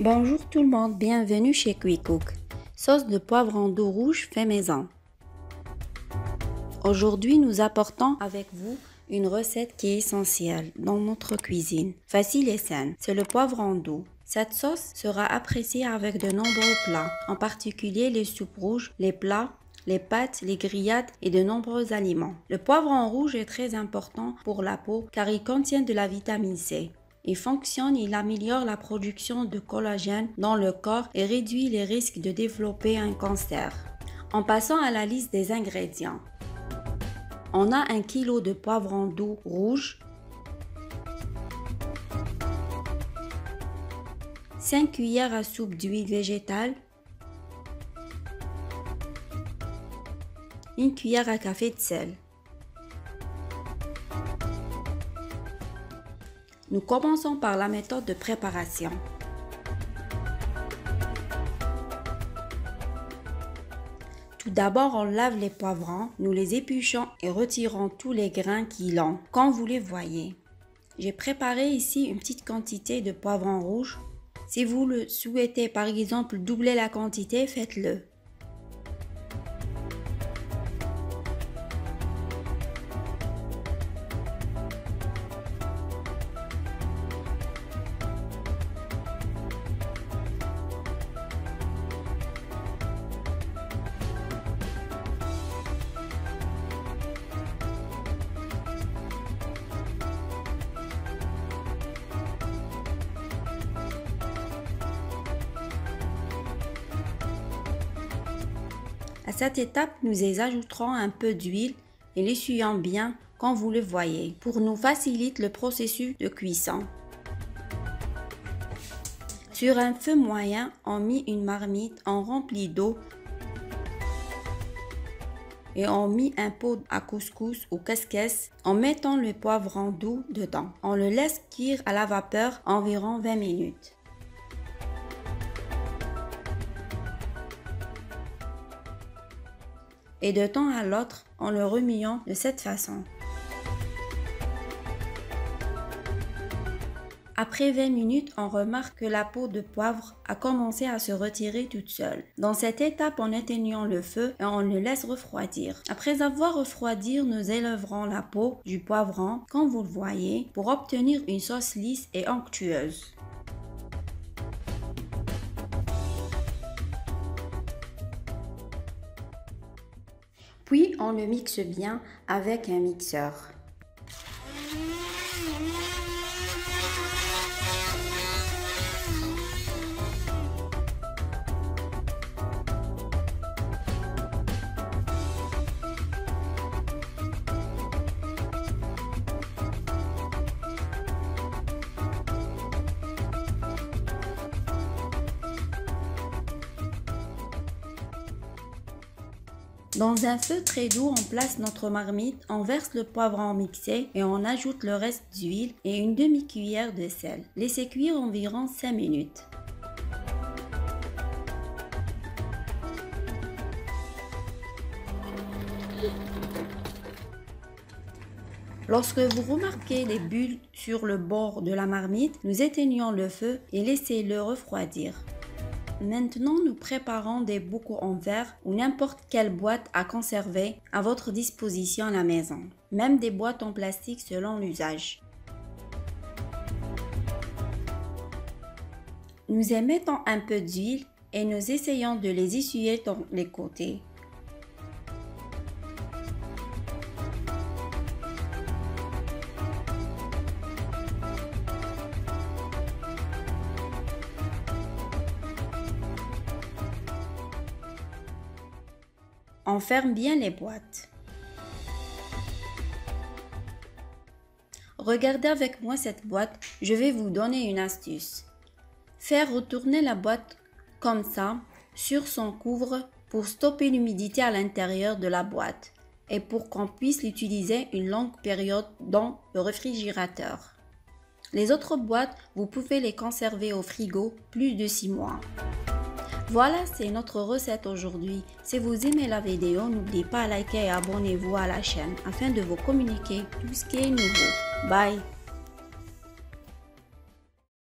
Bonjour tout le monde, bienvenue chez QuickCook. Sauce de poivron d'eau rouge fait maison. Aujourd'hui, nous apportons avec vous une recette qui est essentielle dans notre cuisine. Facile et saine, c'est le poivron d'eau. Cette sauce sera appréciée avec de nombreux plats, en particulier les soupes rouges, les plats, les pâtes, les grillades et de nombreux aliments. Le poivron rouge est très important pour la peau car il contient de la vitamine C. Il améliore la production de collagène dans le corps et réduit les risques de développer un cancer. En passant à la liste des ingrédients, on a 1 kg de poivron d'eau rouge, 5 cuillères à soupe d'huile végétale, 1 cuillère à café de sel. Nous commençons par la méthode de préparation. Tout d'abord, on lave les poivrons, nous les épluchons et retirons tous les grains qui ont, comme vous les voyez. J'ai préparé ici une petite quantité de poivrons rouges. Si vous le souhaitez, par exemple, doubler la quantité, faites-le. À cette étape, nous y ajouterons un peu d'huile et l'essuyons bien comme vous le voyez pour nous faciliter le processus de cuisson. Sur un feu moyen, on met une marmite, on remplit d'eau et on met un pot à couscous ou casse-caisse en mettant le poivron d'eau dedans. On le laisse cuire à la vapeur environ 20 minutes. Et de temps à l'autre, en le remuant de cette façon. Après 20 minutes, on remarque que la peau de poivre a commencé à se retirer toute seule. Dans cette étape, on éteignant le feu et on le laisse refroidir. Après avoir refroidi, nous élèverons la peau du poivron, comme vous le voyez, pour obtenir une sauce lisse et onctueuse. Puis, on le mixe bien avec un mixeur. Dans un feu très doux, on place notre marmite, on verse le poivron mixé et on ajoute le reste d'huile et une demi-cuillère de sel. Laissez cuire environ 5 minutes. Lorsque vous remarquez les bulles sur le bord de la marmite, nous éteignons le feu et laissez-le refroidir. Maintenant, nous préparons des bocaux en verre ou n'importe quelle boîte à conserver à votre disposition à la maison, même des boîtes en plastique selon l'usage. Nous y mettons un peu d'huile et nous essayons de les essuyer dans les côtés. On ferme bien les boîtes. Regardez avec moi cette boîte, je vais vous donner une astuce. Faire retourner la boîte comme ça sur son couvre pour stopper l'humidité à l'intérieur de la boîte et pour qu'on puisse l'utiliser une longue période dans le réfrigérateur. Les autres boîtes, vous pouvez les conserver au frigo plus de 6 mois. Voilà, c'est notre recette aujourd'hui. Si vous aimez la vidéo, n'oubliez pas de liker et abonnez-vous à la chaîne afin de vous communiquer tout ce qui est nouveau. Bye!